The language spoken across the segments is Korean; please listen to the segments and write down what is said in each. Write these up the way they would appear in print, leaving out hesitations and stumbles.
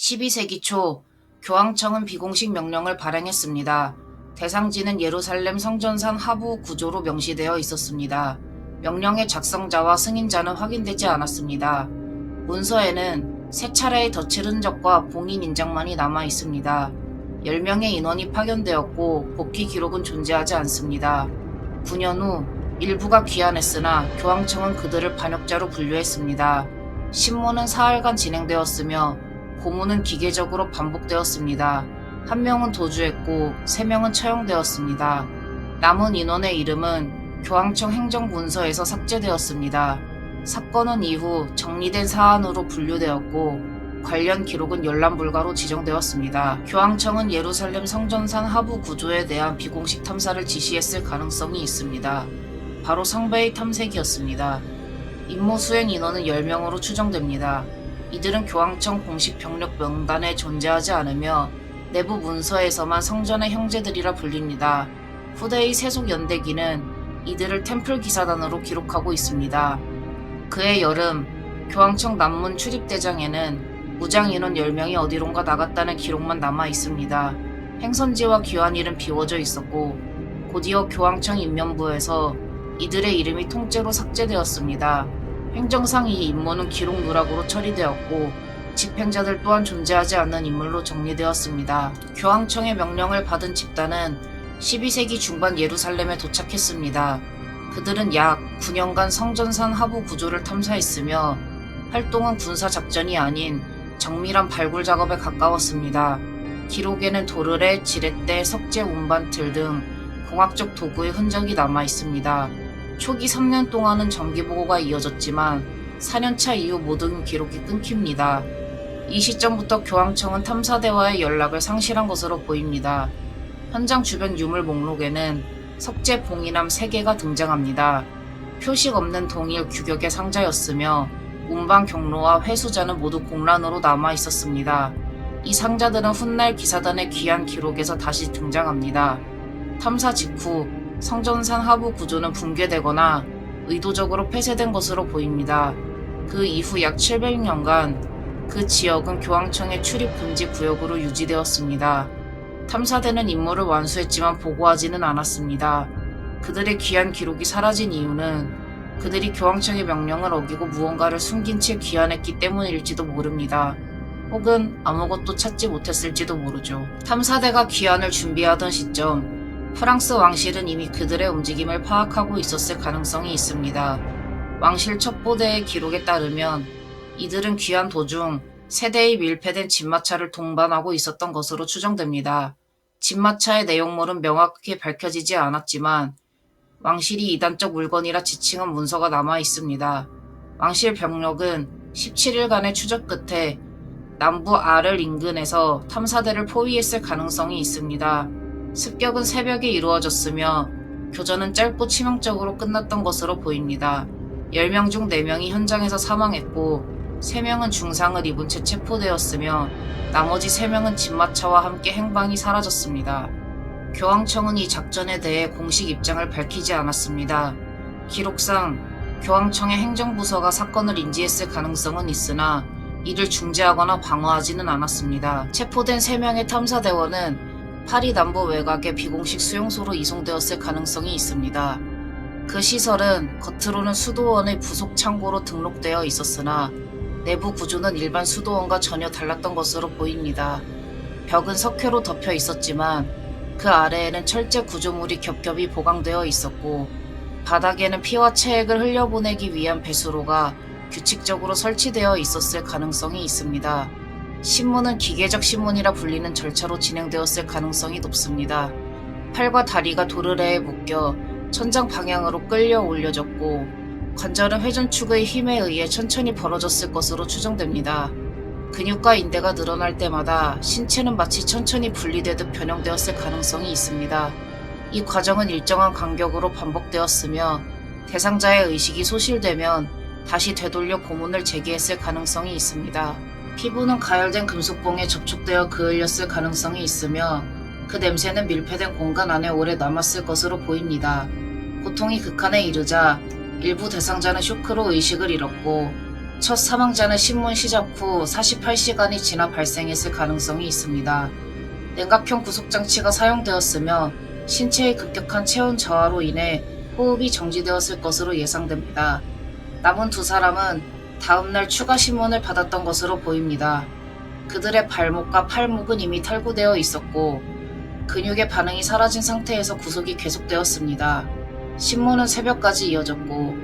12세기 초 교황청은 비공식 명령을 발행했습니다. 대상지는 예루살렘 성전산 하부 구조로 명시되어 있었습니다. 명령의 작성자와 승인자는 확인되지 않았습니다. 문서에는 세 차례의 덫을 흔적과 봉인 인장만이 남아 있습니다. 10명의 인원이 파견되었고 복귀 기록은 존재하지 않습니다. 9년 후 일부가 귀환했으나 교황청은 그들을 반역자로 분류했습니다. 신문은 사흘간 진행되었으며 고문은 기계적으로 반복되었습니다. 1명은 도주했고 3명은 처형되었습니다. 남은 인원의 이름은 교황청 행정문서에서 삭제되었습니다. 사건은 이후 정리된 사안으로 분류되었고 관련 기록은 열람 불가로 지정되었습니다. 교황청은 예루살렘 성전산 하부 구조에 대한 비공식 탐사를 지시했을 가능성이 있습니다. 바로 성배의 탐색이었습니다. 임무 수행 인원은 10명으로 추정됩니다. 이들은 교황청 공식 병력 명단에 존재하지 않으며 내부 문서에서만 성전의 형제들이라 불립니다. 후대의 세속 연대기는 이들을 템플 기사단으로 기록하고 있습니다. 그해 여름 교황청 남문 출입대장에는 무장 인원 10명이 어디론가 나갔다는 기록만 남아 있습니다. 행선지와 귀환일은 비워져 있었고 곧이어 교황청 인면부에서 이들의 이름이 통째로 삭제되었습니다. 행정상 이 임무는 기록 누락으로 처리되었고 집행자들 또한 존재하지 않는 인물로 정리되었습니다. 교황청의 명령을 받은 집단은 12세기 중반 예루살렘에 도착했습니다. 그들은 약 9년간 성전산 하부 구조를 탐사했으며 활동은 군사작전이 아닌 정밀한 발굴 작업에 가까웠습니다. 기록에는 도르래, 지렛대, 석재 운반틀 등 공학적 도구의 흔적이 남아 있습니다. 초기 3년 동안은 정기보고가 이어졌지만 4년차 이후 모든 기록이 끊깁니다. 이 시점부터 교황청은 탐사대와의 연락을 상실한 것으로 보입니다. 현장 주변 유물 목록에는 석재 봉인함 3개가 등장합니다. 표식 없는 동일 규격의 상자였으며 운반 경로와 회수자는 모두 공란으로 남아 있었습니다. 이 상자들은 훗날 기사단의 귀환 기록에서 다시 등장합니다. 탐사 직후 성전산 하부 구조는 붕괴되거나 의도적으로 폐쇄된 것으로 보입니다. 그 이후 약 700년간 그 지역은 교황청의 출입 금지 구역으로 유지되었습니다. 탐사대는 임무를 완수했지만 보고하지는 않았습니다. 그들의 귀환 기록이 사라진 이유는 그들이 교황청의 명령을 어기고 무언가를 숨긴 채 귀환했기 때문일지도 모릅니다. 혹은 아무것도 찾지 못했을지도 모르죠. 탐사대가 귀환을 준비하던 시점, 프랑스 왕실은 이미 그들의 움직임을 파악하고 있었을 가능성이 있습니다. 왕실 첩보대의 기록에 따르면 이들은 귀환 도중 세대의 밀폐된 집마차를 동반하고 있었던 것으로 추정됩니다. 집마차의 내용물은 명확하게 밝혀지지 않았지만 왕실이 이단적 물건이라 지칭한 문서가 남아 있습니다. 왕실 병력은 17일간의 추적 끝에 남부 아를 인근에서 탐사대를 포위했을 가능성이 있습니다. 습격은 새벽에 이루어졌으며 교전은 짧고 치명적으로 끝났던 것으로 보입니다. 10명 중 4명이 현장에서 사망했고 3명은 중상을 입은 채 체포되었으며 나머지 3명은 집마차와 함께 행방이 사라졌습니다. 교황청은 이 작전에 대해 공식 입장을 밝히지 않았습니다. 기록상 교황청의 행정부서가 사건을 인지했을 가능성은 있으나 이를 중재하거나 방어하지는 않았습니다. 체포된 3명의 탐사대원은 파리 남부 외곽의 비공식 수용소로 이송되었을 가능성이 있습니다. 그 시설은 겉으로는 수도원의 부속 창고로 등록되어 있었으나 내부 구조는 일반 수도원과 전혀 달랐던 것으로 보입니다. 벽은 석회로 덮여 있었지만 그 아래에는 철제 구조물이 겹겹이 보강되어 있었고 바닥에는 피와 체액을 흘려보내기 위한 배수로가 규칙적으로 설치되어 있었을 가능성이 있습니다. 신문은 기계적 신문이라 불리는 절차로 진행되었을 가능성이 높습니다. 팔과 다리가 도르래에 묶여 천장 방향으로 끌려 올려졌고 관절은 회전축의 힘에 의해 천천히 벌어졌을 것으로 추정됩니다. 근육과 인대가 늘어날 때마다 신체는 마치 천천히 분리되듯 변형되었을 가능성이 있습니다. 이 과정은 일정한 간격으로 반복되었으며 대상자의 의식이 소실되면 다시 되돌려 고문을 제기했을 가능성이 있습니다. 피부는 가열된 금속봉에 접촉되어 그을렸을 가능성이 있으며 그 냄새는 밀폐된 공간 안에 오래 남았을 것으로 보입니다. 고통이 극한에 이르자 일부 대상자는 쇼크로 의식을 잃었고 첫 사망자는 신문 시작 후 48시간이 지나 발생했을 가능성이 있습니다. 냉각형 구속장치가 사용되었으며 신체의 급격한 체온 저하로 인해 호흡이 정지되었을 것으로 예상됩니다. 남은 두 사람은 다음날 추가 신문을 받았던 것으로 보입니다. 그들의 발목과 팔목은 이미 탈구되어 있었고 근육의 반응이 사라진 상태에서 구속이 계속되었습니다. 신문은 새벽까지 이어졌고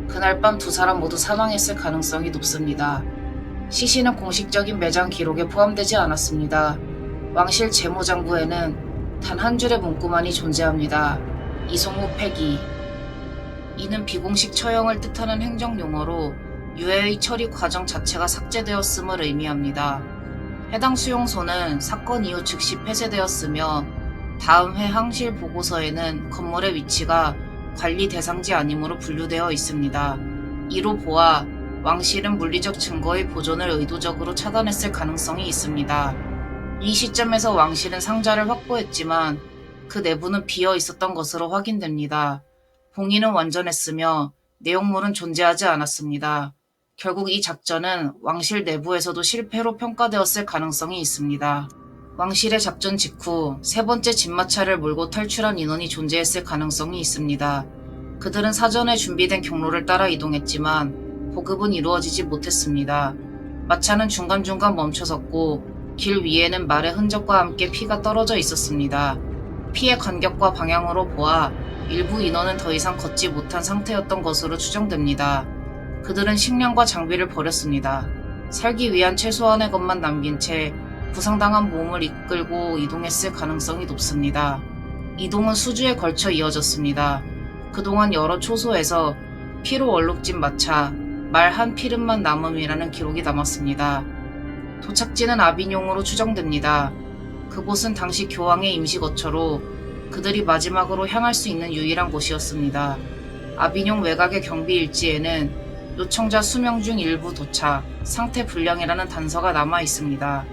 그날 밤 두 사람 모두 사망했을 가능성이 높습니다. 시신은 공식적인 매장 기록에 포함되지 않았습니다. 왕실 재무장부에는 단 한 줄의 문구만이 존재합니다. 이송후 폐기. 이는 비공식 처형을 뜻하는 행정용어로 유해의 처리 과정 자체가 삭제되었음을 의미합니다. 해당 수용소는 사건 이후 즉시 폐쇄되었으며 다음 해 항실 보고서에는 건물의 위치가 관리 대상지 아님으로 분류되어 있습니다. 이로 보아 왕실은 물리적 증거의 보존을 의도적으로 차단했을 가능성이 있습니다. 이 시점에서 왕실은 상자를 확보했지만 그 내부는 비어 있었던 것으로 확인됩니다. 봉인은 완전했으며 내용물은 존재하지 않았습니다. 결국 이 작전은 왕실 내부에서도 실패로 평가되었을 가능성이 있습니다. 왕실의 작전 직후 세 번째 진마차를 몰고 탈출한 인원이 존재했을 가능성이 있습니다. 그들은 사전에 준비된 경로를 따라 이동했지만 보급은 이루어지지 못했습니다. 마차는 중간중간 멈춰섰고 길 위에는 말의 흔적과 함께 피가 떨어져 있었습니다. 피의 간격과 방향으로 보아 일부 인원은 더 이상 걷지 못한 상태였던 것으로 추정됩니다. 그들은 식량과 장비를 버렸습니다. 살기 위한 최소한의 것만 남긴 채 부상당한 몸을 이끌고 이동했을 가능성이 높습니다. 이동은 수주에 걸쳐 이어졌습니다. 그동안 여러 초소에서 피로 얼룩진 마차, 말 한 피름만 남음이라는 기록이 남았습니다. 도착지는 아비뇽으로 추정됩니다. 그곳은 당시 교황의 임시거처로 그들이 마지막으로 향할 수 있는 유일한 곳이었습니다. 아비뇽 외곽의 경비 일지에는 요청자 수명 중 일부 도착, 상태 불량이라는 단서가 남아 있습니다.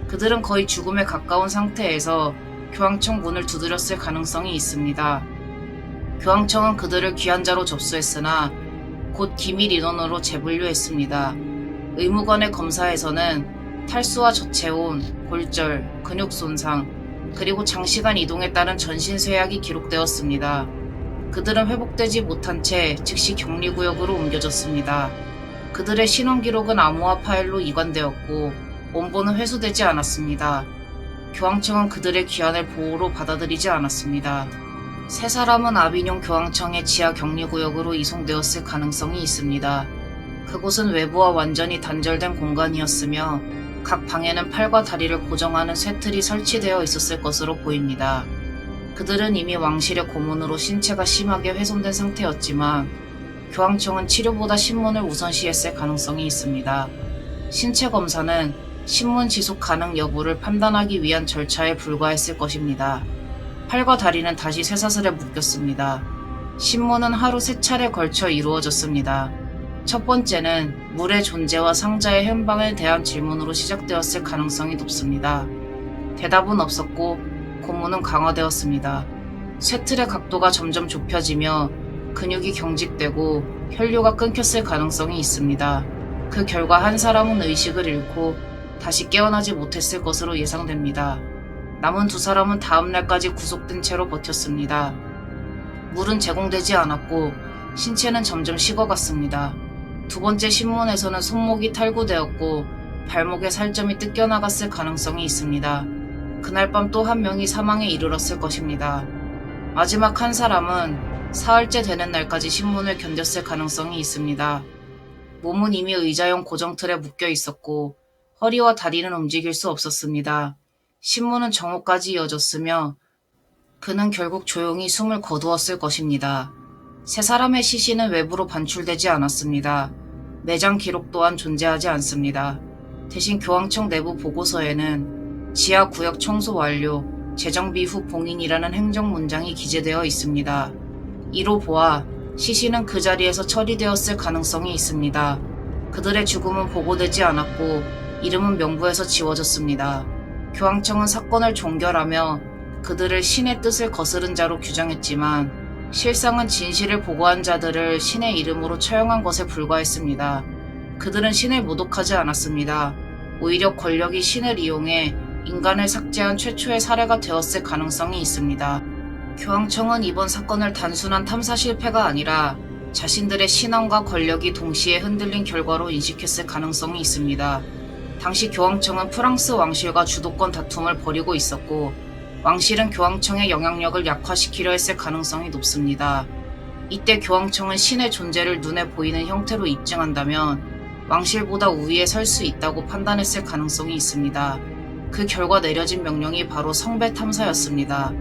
그들은 거의 죽음에 가까운 상태에서 교황청 문을 두드렸을 가능성이 있습니다. 교황청은 그들을 귀환자로 접수했으나 곧 기밀 인원으로 재분류했습니다. 의무관의 검사에서는 탈수와 저체온, 골절, 근육 손상, 그리고 장시간 이동에 따른 전신 쇠약이 기록되었습니다. 그들은 회복되지 못한 채 즉시 격리구역으로 옮겨졌습니다. 그들의 신원 기록은 암호화 파일로 이관되었고 원본은 회수되지 않았습니다. 교황청은 그들의 귀환을 보호로 받아들이지 않았습니다. 세 사람은 아비뇽 교황청의 지하 격리구역으로 이송되었을 가능성이 있습니다. 그곳은 외부와 완전히 단절된 공간이었으며 각 방에는 팔과 다리를 고정하는 쇠틀이 설치되어 있었을 것으로 보입니다. 그들은 이미 왕실의 고문으로 신체가 심하게 훼손된 상태였지만 교황청은 치료보다 신문을 우선시했을 가능성이 있습니다. 신체 검사는 신문 지속 가능 여부를 판단하기 위한 절차에 불과했을 것입니다. 팔과 다리는 다시 쇠사슬에 묶였습니다. 신문은 하루 3차례 걸쳐 이루어졌습니다. 첫 번째는 물의 존재와 상자의 현방에 대한 질문으로 시작되었을 가능성이 높습니다. 대답은 없었고 고문은 강화되었습니다. 쇠틀의 각도가 점점 좁혀지며 근육이 경직되고 혈류가 끊겼을 가능성이 있습니다. 그 결과 한 사람은 의식을 잃고 다시 깨어나지 못했을 것으로 예상됩니다. 남은 두 사람은 다음 날까지 구속된 채로 버텼습니다. 물은 제공되지 않았고 신체는 점점 식어갔습니다. 두 번째 신문에서는 손목이 탈구되었고 발목에 살점이 뜯겨나갔을 가능성이 있습니다. 그날 밤 또 한 명이 사망에 이르렀을 것입니다. 마지막 한 사람은 사흘째 되는 날까지 신문을 견뎠을 가능성이 있습니다. 몸은 이미 의자형 고정틀에 묶여 있었고 허리와 다리는 움직일 수 없었습니다. 신문은 정오까지 이어졌으며 그는 결국 조용히 숨을 거두었을 것입니다. 세 사람의 시신은 외부로 반출되지 않았습니다. 매장 기록 또한 존재하지 않습니다. 대신 교황청 내부 보고서에는 지하 구역 청소 완료, 재정비 후 봉인이라는 행정 문장이 기재되어 있습니다. 이로 보아 시신은 그 자리에서 처리되었을 가능성이 있습니다. 그들의 죽음은 보고되지 않았고 이름은 명부에서 지워졌습니다. 교황청은 사건을 종결하며 그들을 신의 뜻을 거스른 자로 규정했지만 실상은 진실을 보고한 자들을 신의 이름으로 처형한 것에 불과했습니다. 그들은 신을 모독하지 않았습니다. 오히려 권력이 신을 이용해 인간을 삭제한 최초의 사례가 되었을 가능성이 있습니다. 교황청은 이번 사건을 단순한 탐사 실패가 아니라 자신들의 신앙과 권력이 동시에 흔들린 결과로 인식했을 가능성이 있습니다. 당시 교황청은 프랑스 왕실과 주도권 다툼을 벌이고 있었고, 왕실은 교황청의 영향력을 약화시키려 했을 가능성이 높습니다. 이때 교황청은 신의 존재를 눈에 보이는 형태로 입증한다면 왕실보다 우위에 설 수 있다고 판단했을 가능성이 있습니다. 그 결과 내려진 명령이 바로 성배 탐사였습니다.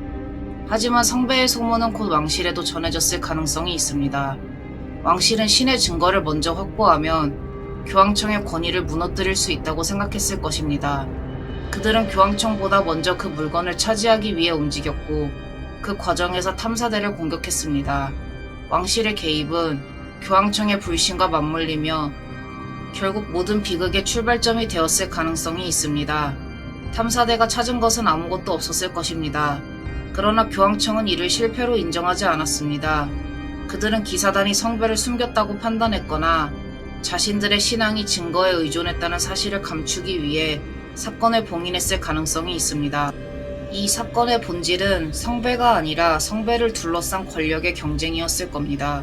하지만 성배의 소문은 곧 왕실에도 전해졌을 가능성이 있습니다. 왕실은 신의 증거를 먼저 확보하면 교황청의 권위를 무너뜨릴 수 있다고 생각했을 것입니다. 그들은 교황청보다 먼저 그 물건을 차지하기 위해 움직였고, 그 과정에서 탐사대를 공격했습니다. 왕실의 개입은 교황청의 불신과 맞물리며 결국 모든 비극의 출발점이 되었을 가능성이 있습니다. 탐사대가 찾은 것은 아무것도 없었을 것입니다. 그러나 교황청은 이를 실패로 인정하지 않았습니다. 그들은 기사단이 성배를 숨겼다고 판단했거나 자신들의 신앙이 증거에 의존했다는 사실을 감추기 위해 사건을 봉인했을 가능성이 있습니다. 이 사건의 본질은 성배가 아니라 성배를 둘러싼 권력의 경쟁이었을 겁니다.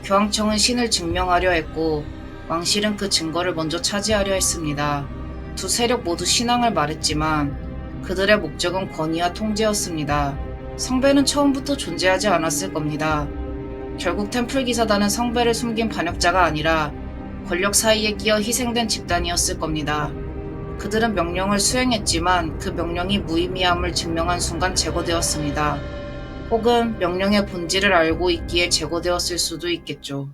교황청은 신을 증명하려 했고, 왕실은 그 증거를 먼저 차지하려 했습니다. 두 세력 모두 신앙을 말했지만 그들의 목적은 권위와 통제였습니다. 성배는 처음부터 존재하지 않았을 겁니다. 결국 템플 기사단은 성배를 숨긴 반역자가 아니라 권력 사이에 끼어 희생된 집단이었을 겁니다. 그들은 명령을 수행했지만 그 명령이 무의미함을 증명한 순간 제거되었습니다. 혹은 명령의 본질을 알고 있기에 제거되었을 수도 있겠죠.